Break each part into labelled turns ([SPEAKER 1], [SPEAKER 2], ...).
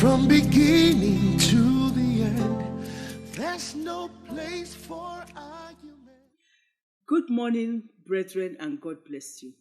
[SPEAKER 1] From beginning to the end, there's no place for argument.
[SPEAKER 2] Good morning, brethren, and God bless you.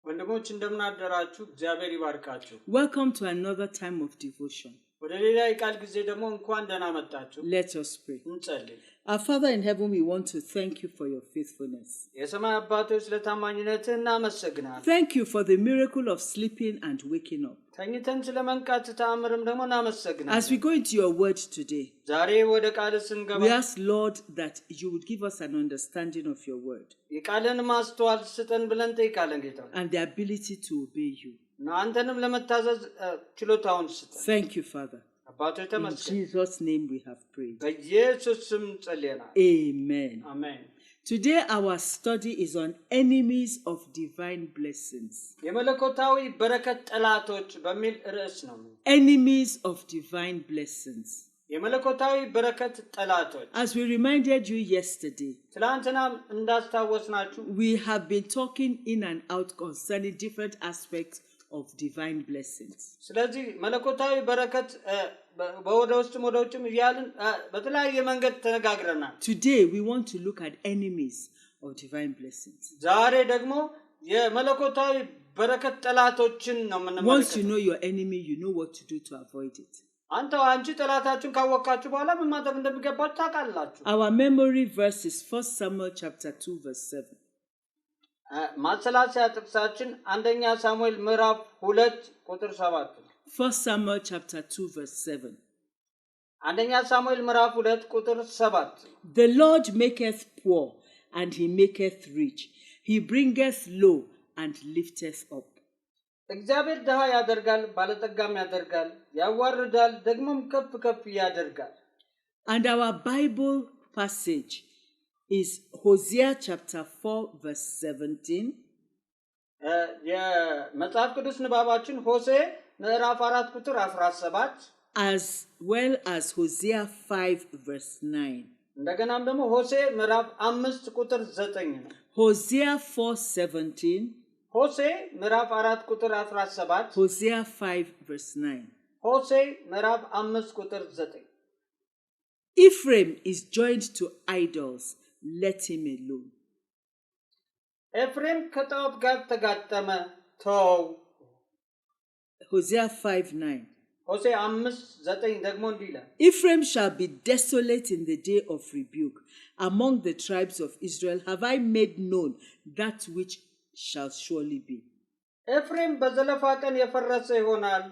[SPEAKER 3] ወንድሞች እንደምን አደራችሁ? እግዚአብሔር ይባርካችሁ።
[SPEAKER 2] Welcome to another time of devotion.
[SPEAKER 3] ወደ ሌላ የቃል ጊዜ ደግሞ እንኳን ደህና መጣችሁ።
[SPEAKER 2] Let us pray.
[SPEAKER 3] እንጸልይ።
[SPEAKER 2] Our Father in heaven, we want to thank you for your faithfulness.
[SPEAKER 3] የሰማይ አባቶች ስለታማኝነትህ እናመሰግናለን።
[SPEAKER 2] Thank you for the miracle of sleeping and waking up.
[SPEAKER 3] ተኝተን ስለመንቃት ተአምርም ደግሞ እናመሰግናለን።
[SPEAKER 2] As we go into your word today,
[SPEAKER 3] ዛሬ ወደ ቃል ስንገባ
[SPEAKER 2] we ask, Lord, that you would give us an understanding of your word
[SPEAKER 3] የቃልን ማስተዋል ስጠን ብለን ጠይቃለን ጌታ።
[SPEAKER 2] and the ability to obey you.
[SPEAKER 3] እና አንተንም ለመታዘዝ ችሎታውን ስጠን።
[SPEAKER 2] Thank you, Father.
[SPEAKER 3] አባቶች
[SPEAKER 2] In
[SPEAKER 3] ተመስገን።
[SPEAKER 2] Jesus' name we have prayed.
[SPEAKER 3] በኢየሱስ ስም ጸልየናል።
[SPEAKER 2] Amen.
[SPEAKER 3] አሜን።
[SPEAKER 2] Today our study is on enemies of divine blessings.
[SPEAKER 3] የመለኮታዊ በረከት ጠላቶች በሚል ርዕስ ነው።
[SPEAKER 2] Enemies of divine blessings.
[SPEAKER 3] የመለኮታዊ በረከት ጠላቶች።
[SPEAKER 2] As we reminded you yesterday,
[SPEAKER 3] ትላንትና እንዳስታወስናችሁ
[SPEAKER 2] we have been talking in and out concerning different aspects of divine blessings.
[SPEAKER 3] ስለዚህ መለኮታዊ በረከት በወደ ውጭም እያልን በተለያየ መንገድ ተነጋግረናል።
[SPEAKER 2] Today we want to look at enemies of divine blessings.
[SPEAKER 3] ዛሬ ደግሞ የመለኮታዊ በረከት ጠላቶችን ነው
[SPEAKER 2] Once you
[SPEAKER 3] የምንመለከተው።
[SPEAKER 2] know your enemy, you know what to do to avoid it.
[SPEAKER 3] አንቺ ጠላታችሁን ካወቃችሁ በኋላ ምን ማድረግ እንደሚገባችሁ ታውቃላችሁ።
[SPEAKER 2] Our memory verse is 1 Samuel chapter 2 verse 7.
[SPEAKER 3] ማሰላሰያ ጥቅሳችን አንደኛ ሳሙኤል ምዕራፍ 2 ቁጥር 7 ነው።
[SPEAKER 2] 1 Samuel chapter 2 verse 7.
[SPEAKER 3] አንደኛ ሳሙኤል ምዕራፍ 2 ቁጥር 7
[SPEAKER 2] The Lord maketh poor, and he maketh rich. He bringeth low, and lifteth up.
[SPEAKER 3] እግዚአብሔር ድሃ ያደርጋል፣ ባለጠጋም ያደርጋል፣ ያዋርዳል፣ ደግሞም ከፍ ከፍ ያደርጋል።
[SPEAKER 2] And our Bible passage is Hosea chapter 4 verse 17.
[SPEAKER 3] የመጽሐፍ ቅዱስ ንባባችን ሆሴዕ ምዕራፍ 4 ቁጥር 17
[SPEAKER 2] as well as Hosea 5 verse 9.
[SPEAKER 3] እንደገናም ደግሞ ሆሴዕ ምዕራፍ 5 ቁጥር 9 ነው።
[SPEAKER 2] Hosea 4:17,
[SPEAKER 3] ሆሴዕ ምዕራፍ 4 ቁጥር 17
[SPEAKER 2] Hosea 5 verse 9.
[SPEAKER 3] ሆሴዕ ምዕራፍ 5 ቁጥር 9
[SPEAKER 2] Ephraim is joined to idols, let him alone.
[SPEAKER 3] ኤፍሬም ከጣዖት ጋር ተጋጠመ፣ ተወው።
[SPEAKER 2] Hosea 5:9.
[SPEAKER 3] ሆሴዕ 5:9 ደግሞ እንዲህ ይላል፣
[SPEAKER 2] Ephraim shall be desolate in the day of rebuke. Among the tribes of Israel have I made known that which shall surely be.
[SPEAKER 3] ኤፍሬም በዘለፋ ቀን የፈረሰ ይሆናል፣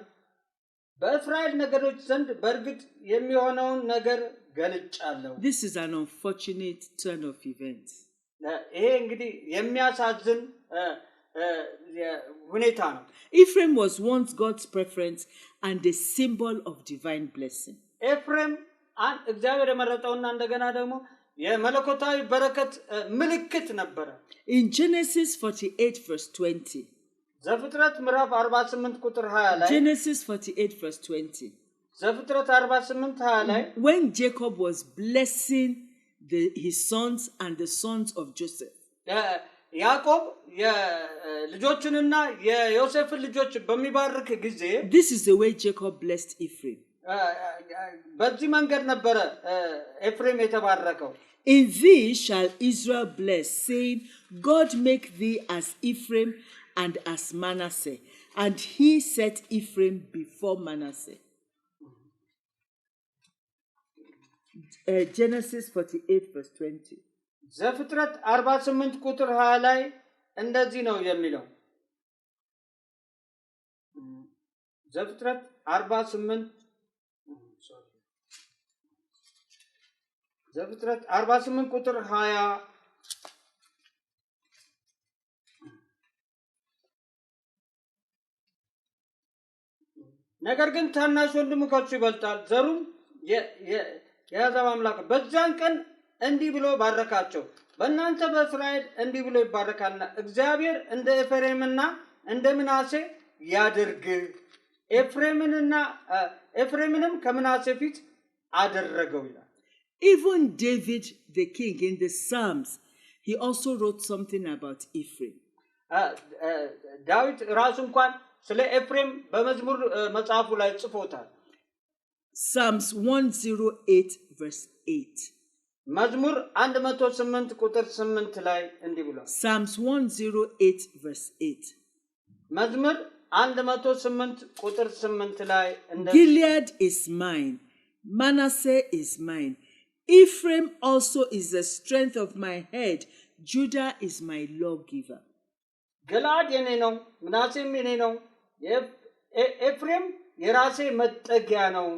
[SPEAKER 3] በእስራኤል ነገዶች ዘንድ በእርግጥ የሚሆነውን ነገር ገልጫለሁ።
[SPEAKER 2] This is an unfortunate turn of events.
[SPEAKER 3] ይሄ እንግዲህ የሚያሳዝን ሁኔታ ነው።
[SPEAKER 2] Ephraim was once God's preference and a symbol of divine blessing.
[SPEAKER 3] ኤፍሬም እግዚአብሔር የመረጠውና እንደገና ደግሞ የመለኮታዊ በረከት ምልክት ነበረ።
[SPEAKER 2] In Genesis 48 verse 20.
[SPEAKER 3] ዘፍጥረት ምዕራፍ 48 ቁጥር 20 ላይ
[SPEAKER 2] Genesis 48 verse 20.
[SPEAKER 3] ዘፍጥረት 48 20 ላይ
[SPEAKER 2] When Jacob was blessing his sons and the sons of Joseph,
[SPEAKER 3] ያዕቆብ የልጆችንና የዮሴፍን ልጆች በሚባርክ ጊዜ
[SPEAKER 2] this is the way Jacob blessed Ephraim.
[SPEAKER 3] በዚህ መንገድ ነበረ ኤፍሬም የተባረከው።
[SPEAKER 2] In thee shall Israel bless, saying, God make thee as Ephraim and as Manasseh. And he set Ephraim before Manasseh. Genesis 48 verse 20.
[SPEAKER 3] ዘፍጥረት 48 ቁጥር 20 ላይ እንደዚህ ነው የሚለው። ዘፍጥረት 48 ዘፍጥረት 48 ቁጥር 20 ነገር ግን ታናሽ ወንድሙ ከሱ ይበልጣል፣ ዘሩም የያዕቆብ አምላክ በዛን ቀን እንዲህ ብሎ ባረካቸው፣ በእናንተ በእስራኤል እንዲህ ብሎ ይባረካልና እግዚአብሔር እንደ ኤፍሬምና እንደ ምናሴ ያድርግ፣ ኤፍሬምንም ከምናሴ ፊት አደረገው ይላል።
[SPEAKER 2] Even David the king in the Psalms, he also wrote something about Ephraim.
[SPEAKER 3] ዳዊት ራሱ እንኳን ስለ ኤፍሬም በመዝሙር መጽሐፉ ላይ ጽፎታል።
[SPEAKER 2] Psalms 108 verse 8.
[SPEAKER 3] መዝሙር 108 ቁጥር 8 ላይ እንዲህ ብሏል።
[SPEAKER 2] Psalms 108 verse 8.
[SPEAKER 3] መዝሙር 108 ቁጥር 8 ላይ
[SPEAKER 2] Gilead is mine, Manasseh is mine. Ephraim also is the strength of my head. Judah is my lawgiver.
[SPEAKER 3] ገላድ የኔ ነው፣ ምናሴም የኔ ነው፣ ኤፍሬም የራሴ መጠጊያ ነው፣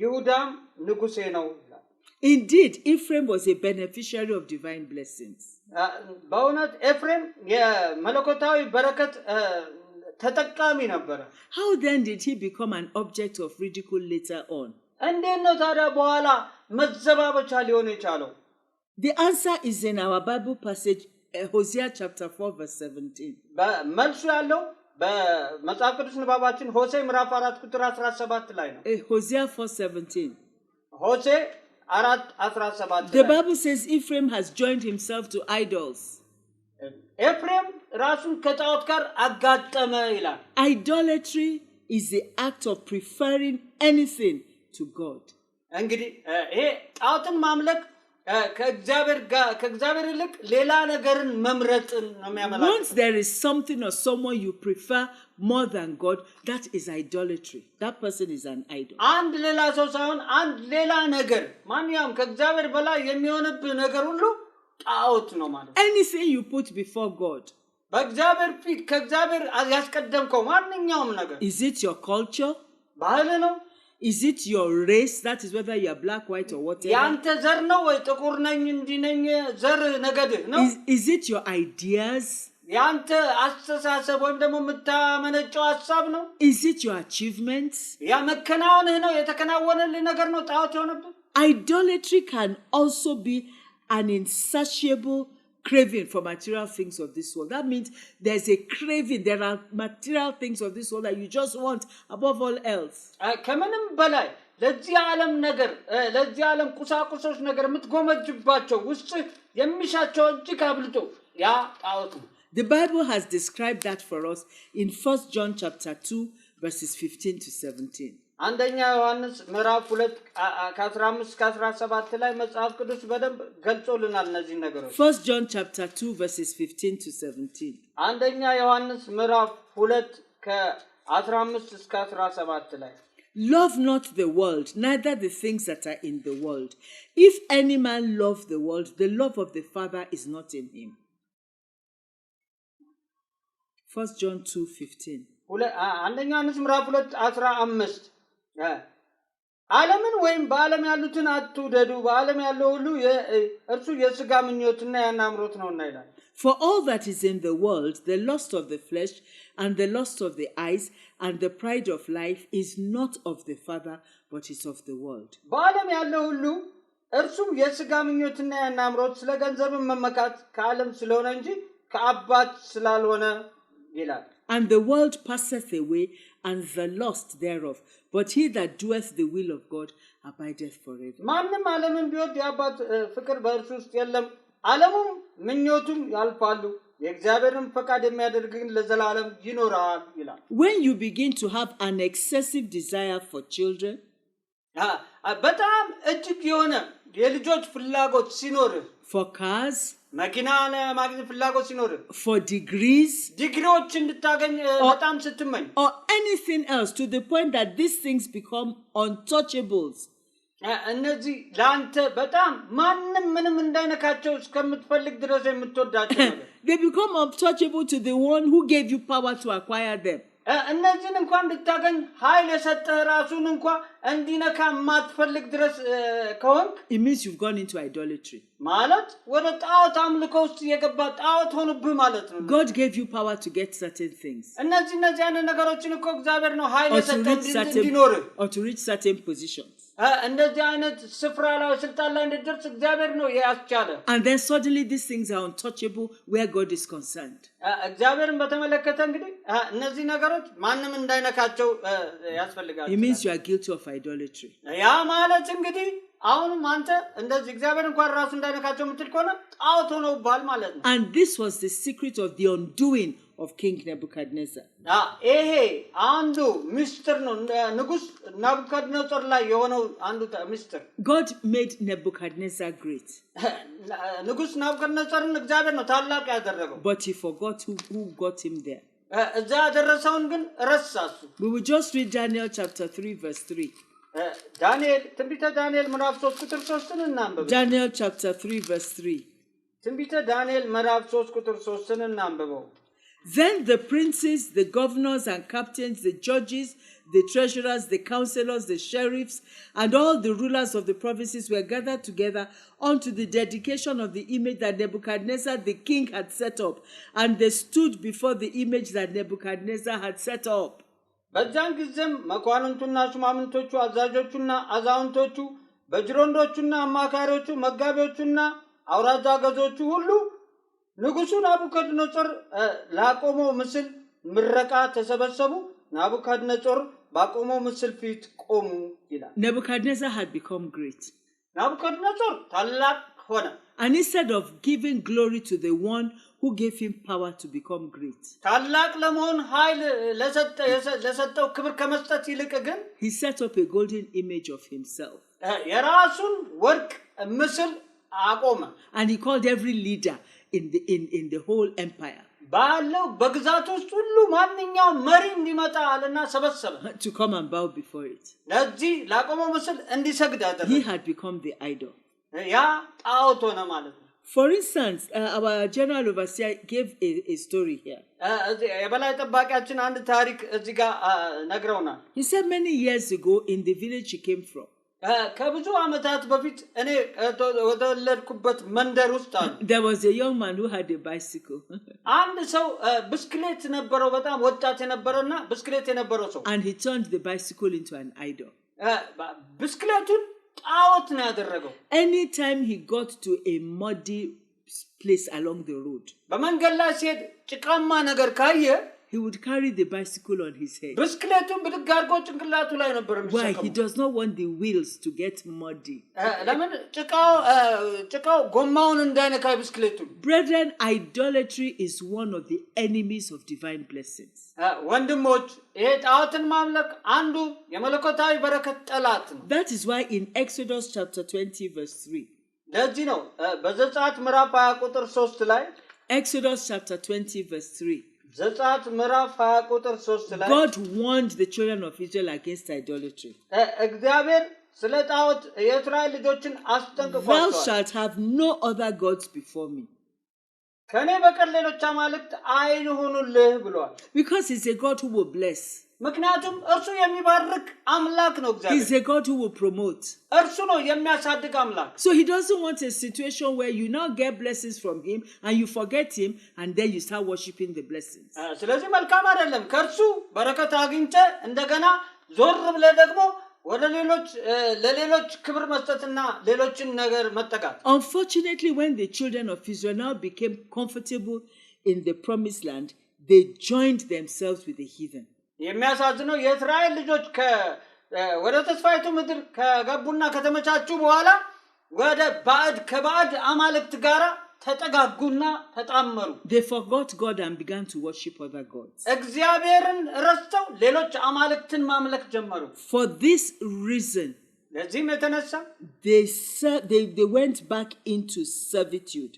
[SPEAKER 3] ይሁዳም ንጉሴ ነው።
[SPEAKER 2] Indeed, Ephraim was a beneficiary of divine blessings.
[SPEAKER 3] በእውነት ኤፍሬም የመለኮታዊ በረከት ተጠቃሚ ነበረ።
[SPEAKER 2] How then did he become an object of ridicule later on?
[SPEAKER 3] እንዴት ነው ታዲያ በኋላ መዘባበቻ ሊሆን የቻለው?
[SPEAKER 2] The answer is in our Bible passage, Hosea chapter 4 verse 17.
[SPEAKER 3] መልሱ ያለው በመጽሐፍ ቅዱስ ንባባችን ሆሴዕ ምዕራፍ 4 ቁጥር 17 ላይ ነው።
[SPEAKER 2] Hosea 4:17.
[SPEAKER 3] ሆሴዕ 4:17.
[SPEAKER 2] The Bible says Ephraim has joined himself to idols.
[SPEAKER 3] ኤፍሬም ራሱን ከጣዖት ጋር አጋጠመ ይላል።
[SPEAKER 2] Idolatry is the act of preferring anything to God.
[SPEAKER 3] እንግዲህ ይሄ ጣዖትን ማምለክ ከእግዚአብሔር ይልቅ ሌላ ነገርን መምረጥን ነው የሚያመለክተው።
[SPEAKER 2] Once there is something or someone you prefer more than God, that is idolatry. That person is an idol.
[SPEAKER 3] አንድ ሌላ ሰው ሳይሆን አንድ ሌላ ነገር ማንኛውም ከእግዚአብሔር በላይ የሚሆንብህ ነገር ሁሉ ጣዖት ነው ማለት ነው።
[SPEAKER 2] Anything you put before God.
[SPEAKER 3] በእግዚአብሔር ፊት ከእግዚአብሔር ያስቀደምከው ማንኛውም ነገር
[SPEAKER 2] Is it your culture?
[SPEAKER 3] ባህል ነው?
[SPEAKER 2] Is it your race? That is whether you are black, white or whatever.
[SPEAKER 3] ያንተ ዘር ነው ወይ ጥቁር ነኝ እንዲህ ነኝ ዘር ነገድህ ነው?
[SPEAKER 2] Is it your ideas?
[SPEAKER 3] ያንተ አስተሳሰብ ወይም ደግሞ የምታመነጨው ሐሳብ ነው?
[SPEAKER 2] Is it your achievements?
[SPEAKER 3] ያ መከናወንህ ነው የተከናወነልህ ነገር ነው ጣዖት የሆነብህ?
[SPEAKER 2] Idolatry can also be an insatiable craving for material things of this world. That means there's a craving. There are material things of this world that you just want above all else.
[SPEAKER 3] ከምንም በላይ ለዚህ ዓለም ነገር ለዚህ ዓለም ቁሳቁሶች ነገር የምትጎመጅባቸው ውስጥ የሚሻቸው እጅግ አብልጦ ያ ጣዖት ነው።
[SPEAKER 2] The Bible has described that for us in 1 John chapter 2 verses 15 to 17.
[SPEAKER 3] አንደኛ ዮሐንስ ምዕራፍ 2 ከ15 እስከ 17 ላይ መጽሐፍ ቅዱስ በደንብ ገልጾልናል እነዚህ ነገሮች።
[SPEAKER 2] 1 John chapter 2 verses 15 to 17.
[SPEAKER 3] አንደኛ ዮሐንስ ምዕራፍ 2 ከ15 እስከ 17 ላይ
[SPEAKER 2] Love not the world, neither the things that are in the world. If any man love the world, the love of the Father is not in him. 1 John 2:15.
[SPEAKER 3] አንደኛ ዮሐንስ ምዕራፍ 2 15 ዓለምን ወይም በዓለም ያሉትን አትውደዱ፣ በዓለም ያለው ሁሉ እርሱ የሥጋ ምኞትና የአእምሮት ነውና ይላል።
[SPEAKER 2] For all that is in the world, the lust of the flesh and the lust of the eyes and the pride of life is not of the Father, but is of the world.
[SPEAKER 3] በዓለም ያለው ሁሉ እርሱም የሥጋ ምኞትና የአእምሮት ስለ ገንዘብም መመካት ከዓለም ስለሆነ እንጂ ከአባት ስላልሆነ ይላል።
[SPEAKER 2] And the world passeth away, and the lust thereof. But he that doeth the will of God abideth forever.
[SPEAKER 3] ማንም ዓለምን ቢወድ የአባት ፍቅር በእርሱ ውስጥ የለም። ዓለሙም ምኞቱም ያልፋሉ፣ የእግዚአብሔርን ፈቃድ የሚያደርግ ግን ለዘላለም ይኖራል ይላል።
[SPEAKER 2] When you begin to have an excessive desire for children,
[SPEAKER 3] በጣም እጅግ የሆነ የልጆች ፍላጎት ሲኖርህ፣
[SPEAKER 2] for cars,
[SPEAKER 3] መኪና ለማግኘት ፍላጎት ሲኖርህ፣
[SPEAKER 2] for degrees,
[SPEAKER 3] ዲግሪዎች እንድታገኝ በጣም ስትመኝ፣
[SPEAKER 2] or anything else, to the point that these things become untouchables.
[SPEAKER 3] እነዚህ ለአንተ በጣም ማንም ምንም እንዳይነካቸው እስከምትፈልግ ድረስ የምትወዳቸው ነገር
[SPEAKER 2] They become untouchable to the one who gave you power to acquire them.
[SPEAKER 3] እነዚህን እንኳን እንድታገኝ ኃይል የሰጠህ ራሱን እንኳን እንዲነካ የማትፈልግ ድረስ ከሆንክ
[SPEAKER 2] It means you've gone into idolatry.
[SPEAKER 3] ማለት ወደ ጣዖት አምልኮ ውስጥ የገባ ጣዖት ሆነብህ ማለት ነው።
[SPEAKER 2] God gave you power to get certain things.
[SPEAKER 3] እነዚህ አይነት ነገሮችን እኮ እግዚአብሔር ነው ኃይል የሰጠህ እንዲኖርህ
[SPEAKER 2] or to reach certain positions.
[SPEAKER 3] እንደዚህ አይነት ስፍራ ላይ ስልጣን ላይ እንድትደርስ እግዚአብሔር ነው ያስቻለ።
[SPEAKER 2] And then suddenly these things are untouchable where God is concerned.
[SPEAKER 3] እግዚአብሔርን በተመለከተ እንግዲህ እነዚህ ነገሮች ማንም እንዳይነካቸው ያስፈልጋል።
[SPEAKER 2] It means you are guilty of idolatry.
[SPEAKER 3] ያ ማለት እንግዲህ አሁንም አንተ እንደዚህ እግዚአብሔር እንኳን ራሱ እንዳይነካቸው የምትል ከሆነ ጣዖት ሆነውብሃል ማለት ነው።
[SPEAKER 2] And this was the secret of the undoing of King Nebuchadnezzar.
[SPEAKER 3] ይሄ አንዱ ምስጢር ነው ንጉስ ናቡከደነጾር ላይ የሆነው አንዱ ምስጢር
[SPEAKER 2] God made Nebuchadnezzar great,
[SPEAKER 3] ንጉስ ናቡከደነጾርን እግዚአብሔር ነው ታላቅ ያደረገው
[SPEAKER 2] but he forgot who got him there.
[SPEAKER 3] እዛ ያደረሰውን ግን ረሳሱ
[SPEAKER 2] We will just read Daniel chapter 3 verse 3.
[SPEAKER 3] ዳንኤል ትንቢተ ዳንኤል ምዕራፍ 3 ቁጥር 3ን እናንብብ
[SPEAKER 2] Daniel chapter 3 verse 3.
[SPEAKER 3] ትንቢተ ዳንኤል ምዕራፍ 3 ቁጥር 3ን እናንብበው
[SPEAKER 2] Then the princes, the governors and captains, the judges, the treasurers, the counselors, the sheriffs, and all the rulers of the provinces were gathered together unto the dedication of the image that Nebuchadnezzar the king had set up. And they stood before the image that Nebuchadnezzar had set up.
[SPEAKER 3] በዛን ጊዜም መኳንንቱና ሹማምንቶቹ አዛዦቹና አዛውንቶቹ በጅሮንዶቹና አማካሪዎቹ መጋቢዎቹና አውራጃ ገዞቹ ሁሉ ንጉሱ ናቡከደነጾር ላቆመው ምስል ምረቃ ተሰበሰቡ ናቡከደነጾር ባቆመው ምስል ፊት ቆሙ ይላል
[SPEAKER 2] Nebuchadnezzar had become great.
[SPEAKER 3] ናቡከደነጾር ታላቅ ሆነ
[SPEAKER 2] And instead of giving glory to the one who gave him power to become great,
[SPEAKER 3] ታላቅ ለመሆን ኃይል ለሰጠው ክብር ከመስጠት ይልቅ ግን
[SPEAKER 2] he set up a golden image of himself.
[SPEAKER 3] የራሱን ወርቅ ምስል አቆመ
[SPEAKER 2] And he called every leader in the whole empire
[SPEAKER 3] ባለው በግዛት ውስጥ ሁሉ ማንኛውም መሪ እንዲመጣ አለና ሰበሰበ
[SPEAKER 2] to come and bow before it.
[SPEAKER 3] ለዚህ ላቆመው ምስል እንዲሰግድ አደረገ
[SPEAKER 2] He had become the idol.
[SPEAKER 3] ያ ጣዖት ሆነ ማለት ነው
[SPEAKER 2] For instance, our general overseer gave a story here.
[SPEAKER 3] የበላይ ጠባቂያችን አንድ ታሪክ እዚህ ጋር ነግረውናል
[SPEAKER 2] He said many years ago in the village he came from,
[SPEAKER 3] ከብዙ አመታት በፊት እኔ ወደለድኩበት መንደር ውስጥ አለ
[SPEAKER 2] there was a young man who had a bicycle.
[SPEAKER 3] አንድ ሰው ብስክሌት ነበረው በጣም ወጣት የነበረና ብስክሌት የነበረው ሰው
[SPEAKER 2] And he turned the bicycle into an idol.
[SPEAKER 3] ብስክሌቱን ጣዖት ነው ያደረገው
[SPEAKER 2] Anytime he got to a muddy place along the road,
[SPEAKER 3] በመንገድ ላይ ሲሄድ ጭቃማ ነገር ካየ
[SPEAKER 2] he would carry the bicycle on his head.
[SPEAKER 3] ብስክሌቱን ብድግ አድርጎ ጭንቅላቱ ላይ ነበር
[SPEAKER 2] Why? He
[SPEAKER 3] የሚሸከመው
[SPEAKER 2] does not want the wheels to get muddy.
[SPEAKER 3] ለምን ጭቃው ጎማውን እንዳይነካ ብስክሌቱን
[SPEAKER 2] Brethren, idolatry is one of the enemies of divine blessings.
[SPEAKER 3] ወንድሞች ይሄ ጣዖትን ማምለክ አንዱ የመለኮታዊ በረከት ጠላት ነው
[SPEAKER 2] That is why in Exodus chapter 20 verse 3,
[SPEAKER 3] ለዚህ ነው በዘጸአት ምዕራፍ 20 ቁጥር 3 ላይ
[SPEAKER 2] Exodus chapter 20 verse 3,
[SPEAKER 3] ዘጸአት ምዕራፍ 20 ቁጥር 3 ላይ
[SPEAKER 2] God warned the children of Israel against idolatry.
[SPEAKER 3] እግዚአብሔር ስለ ጣዖት የእስራኤል ልጆችን
[SPEAKER 2] Thou
[SPEAKER 3] አስጠንቅቋቸዋል
[SPEAKER 2] shalt have no other gods before me.
[SPEAKER 3] ከኔ በቀር ሌሎች አማልክት አይሁኑልህ ብሏል
[SPEAKER 2] Because he's a God who will bless.
[SPEAKER 3] ምክንያቱም እርሱ የሚባርክ አምላክ ነው
[SPEAKER 2] He's
[SPEAKER 3] እግዚአብሔር
[SPEAKER 2] a God who will promote.
[SPEAKER 3] እርሱ ነው የሚያሳድግ አምላክ
[SPEAKER 2] So he doesn't want a situation where you now get blessings from him and you forget him and then you start worshiping the blessings.
[SPEAKER 3] ስለዚህ መልካም አይደለም ከርሱ በረከት አግኝተ እንደገና ዞር ብለህ ደግሞ ወደ ለሌሎች ክብር መስጠትና ሌሎችን ነገር መጠቃት
[SPEAKER 2] Unfortunately, when the children of Israel now became comfortable in the promised land, they joined themselves with the heathen.
[SPEAKER 3] የሚያሳዝነው የእስራኤል ልጆች ወደ ተስፋይቱ ምድር ከገቡና ከተመቻቹ በኋላ ወደ ከባዕድ አማልክት ጋራ ተጠጋጉና ተጣመሩ
[SPEAKER 2] They forgot God and began to worship other gods.
[SPEAKER 3] እግዚአብሔርን ረስተው ሌሎች አማልክትን ማምለክ ጀመሩ
[SPEAKER 2] For this reason,
[SPEAKER 3] ለዚህም የተነሳ
[SPEAKER 2] they went back into servitude.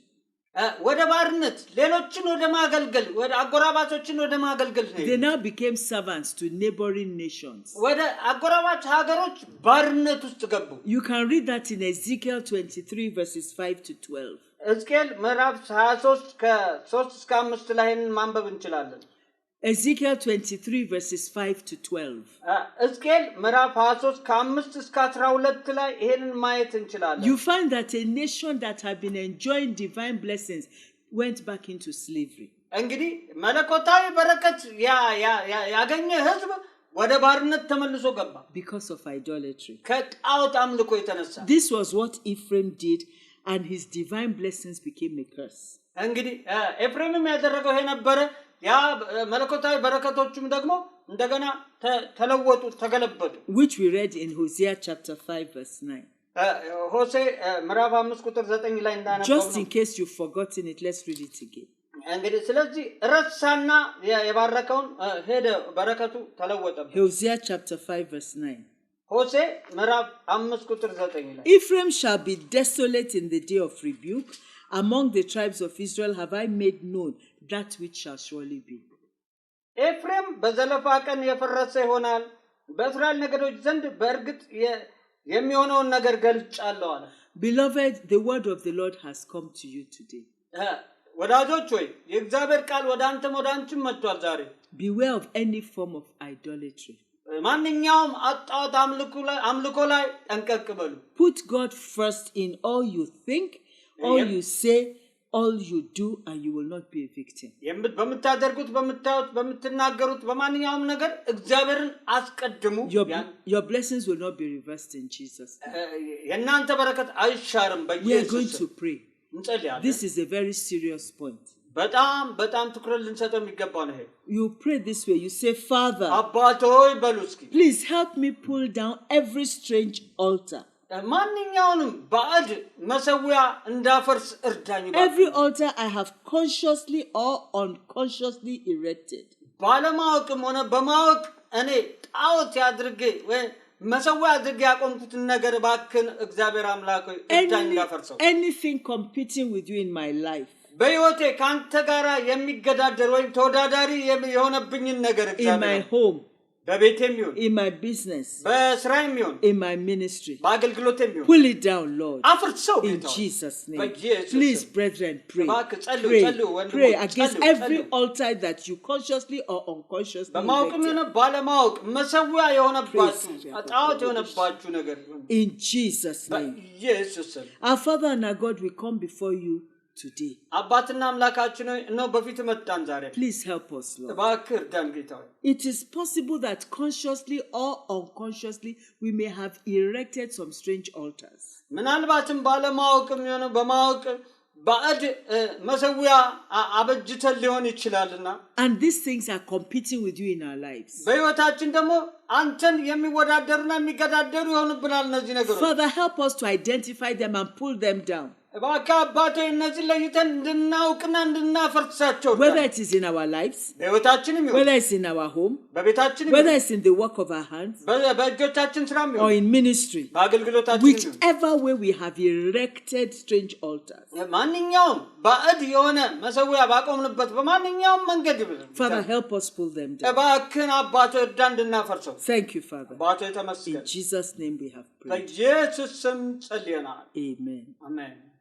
[SPEAKER 3] ወደ ባርነት ሌሎችን ወደ ማገልገል ወደ አጎራባቾችን ወደ ማገልገል
[SPEAKER 2] They now became servants to neighboring nations.
[SPEAKER 3] ወደ አጎራባች ሀገሮች ባርነት ውስጥ ገቡ
[SPEAKER 2] You can read that in Ezekiel 23 verses 5 to 12.
[SPEAKER 3] ሕዝቅኤል ምዕራፍ 23 ከ3 እስከ 5 ላይ ማንበብ እንችላለን
[SPEAKER 2] Ezekiel 23 verses 5 to 12.
[SPEAKER 3] ሕዝቅኤል ምዕራፍ 23 ከ5 እስከ 12 ላይ ይሄንን ማየት እንችላለን
[SPEAKER 2] You find that a nation that had been enjoying divine blessings went back into slavery.
[SPEAKER 3] እንግዲህ መለኮታዊ በረከት ያገኘ ህዝብ ወደ ባርነት ተመልሶ ገባ
[SPEAKER 2] Because of idolatry.
[SPEAKER 3] ከጣዖት አምልኮ የተነሳ
[SPEAKER 2] This was what Ephraim did, and his divine blessings became a curse.
[SPEAKER 3] እንግዲህ ኤፍሬምም ያደረገው ይሄ ነበረ ያ መለኮታዊ በረከቶቹም ደግሞ እንደገና ተለወጡ ተገለበጡ
[SPEAKER 2] Which we read in Hosea chapter 5 verse 9.
[SPEAKER 3] ሆሴዕ ምዕራፍ 5 ቁጥር 9 ላይ እንዳነበብነው
[SPEAKER 2] Just in case you've forgotten it, let's read it again.
[SPEAKER 3] እንግዲህ ስለዚህ ረሳና የባረከውን ሄደ በረከቱ ተለወጠበት
[SPEAKER 2] Hosea chapter 5 verse 9.
[SPEAKER 3] ሆሴ ምዕራፍ 5 ቁጥር 9 ላይ
[SPEAKER 2] Ephraim shall be desolate in the day of rebuke. Among the tribes of Israel have I made known that which shall surely be.
[SPEAKER 3] ኤፍሬም በዘለፋ ቀን የፈረሰ ይሆናል በእስራኤል ነገዶች ዘንድ በእርግጥ የሚሆነውን ነገር ገልጫለሁ አለ
[SPEAKER 2] Beloved, the word of the Lord has come to you today.
[SPEAKER 3] ወዳጆች ሆይ የእግዚአብሔር ቃል ወደ አንተም ወደ አንቺም መጥቷል ዛሬ
[SPEAKER 2] Beware of any form of idolatry.
[SPEAKER 3] ማንኛውም አጣዖት አምልኮ ላይ ጠንቀቅ በሉ
[SPEAKER 2] Put God first in all you think, all you say, all you do, and you will not be a victim.
[SPEAKER 3] በምታደርጉት በምታዩት በምትናገሩት በማንኛውም ነገር እግዚአብሔርን አስቀድሙ
[SPEAKER 2] Your blessings will not be reversed in Jesus' name.
[SPEAKER 3] የእናንተ በረከት አይሻርም
[SPEAKER 2] We are
[SPEAKER 3] በኢየሱስ
[SPEAKER 2] going to pray.
[SPEAKER 3] እንጸልያለን
[SPEAKER 2] This is a very serious point.
[SPEAKER 3] በጣም ትኩረት ልንሰጠው የሚገባው ነው ይሄ
[SPEAKER 2] You pray this way. You say, Father,
[SPEAKER 3] አባት ሆይ በሉ እስኪ
[SPEAKER 2] please help me pull down every strange altar.
[SPEAKER 3] ማንኛውንም ባዕድ መሰዊያ እንዳፈርስ እርዳኝ
[SPEAKER 2] Every altar I have consciously or unconsciously erected.
[SPEAKER 3] ባለማወቅም ሆነ በማወቅ እኔ ጣዖት ያድርጌ ወይ መሰዊያ አድርጌ ያቆምኩትን ነገር ባክን እግዚአብሔር አምላክ ሆይ እርዳኝ እንዳፈርሰው
[SPEAKER 2] Anything competing with you in my life.
[SPEAKER 3] በሕይወቴ ካንተ ጋራ የሚገዳደር ወይም ተወዳዳሪ የሆነብኝን ነገር
[SPEAKER 2] In my
[SPEAKER 3] እግዚአብሔር
[SPEAKER 2] home,
[SPEAKER 3] በቤቴም ይሁን
[SPEAKER 2] in my business,
[SPEAKER 3] በስራዬም ይሁን
[SPEAKER 2] in my ministry.
[SPEAKER 3] በአገልግሎቴም ይሁን
[SPEAKER 2] Pull it down, Lord.
[SPEAKER 3] አፍርሰው
[SPEAKER 2] In
[SPEAKER 3] ጌታ ሆይ
[SPEAKER 2] Jesus' name.
[SPEAKER 3] በኢየሱስ
[SPEAKER 2] Please,
[SPEAKER 3] ስም
[SPEAKER 2] brethren, pray.
[SPEAKER 3] እባክህ ጸልዩ
[SPEAKER 2] Pray,
[SPEAKER 3] ጸልዩ ወንድሞች
[SPEAKER 2] pray against
[SPEAKER 3] ጸልዩ
[SPEAKER 2] every
[SPEAKER 3] ጸልዩ
[SPEAKER 2] altar that you consciously or unconsciously
[SPEAKER 3] በማወቅም
[SPEAKER 2] erected.
[SPEAKER 3] የሆነ ባለማወቅ መሰዊያ የሆነባችሁ ጣዖት የሆነባችሁ ነገር
[SPEAKER 2] In Jesus' name.
[SPEAKER 3] በኢየሱስ ስም
[SPEAKER 2] Our Father and our God, we come before you today.
[SPEAKER 3] አባትና አምላካችን ሆይ እነሆ በፊት መጣን ዛሬ
[SPEAKER 2] Please help us, Lord.
[SPEAKER 3] እባክህ እርዳን ጌታ ሆይ
[SPEAKER 2] It is possible that consciously or unconsciously we may have erected some strange altars.
[SPEAKER 3] ምናልባትም ባለማወቅም የሆነ በማወቅ ባዕድ መሰዊያ አበጅተን ሊሆን ይችላልና
[SPEAKER 2] And these things are competing with you in our lives.
[SPEAKER 3] በሕይወታችን ደግሞ አንተን የሚወዳደሩና የሚገዳደሩ ይሆኑብናል እነዚህ ነገሮች
[SPEAKER 2] Father, help us to identify them and pull them down.
[SPEAKER 3] እባክህ አባቴ እነዚህ ለይተን እንድናውቅና እንድናፈርሳቸው
[SPEAKER 2] Whether it is in our lives,
[SPEAKER 3] በሕይወታችንም ይሁን
[SPEAKER 2] whether it's in our home,
[SPEAKER 3] በቤታችንም
[SPEAKER 2] whether
[SPEAKER 3] ይሁን
[SPEAKER 2] it's in the work of our hands,
[SPEAKER 3] በእጆቻችን ስራም
[SPEAKER 2] or
[SPEAKER 3] ይሁን
[SPEAKER 2] in ministry,
[SPEAKER 3] በአገልግሎታችን ይሁን
[SPEAKER 2] whichever way we have erected strange altars.
[SPEAKER 3] ማንኛውም ባዕድ የሆነ መሰዊያ ባቆምንበት በማንኛውም መንገድ
[SPEAKER 2] Father, help us pull them down.
[SPEAKER 3] እባክህን አባቶ እርዳ እንድናፈርሰው
[SPEAKER 2] Thank you, Father.
[SPEAKER 3] አባቶ
[SPEAKER 2] In
[SPEAKER 3] የተመስገን
[SPEAKER 2] Jesus' name we have prayed.
[SPEAKER 3] በኢየሱስ ስም ጸልየናል
[SPEAKER 2] Amen.
[SPEAKER 3] አሜን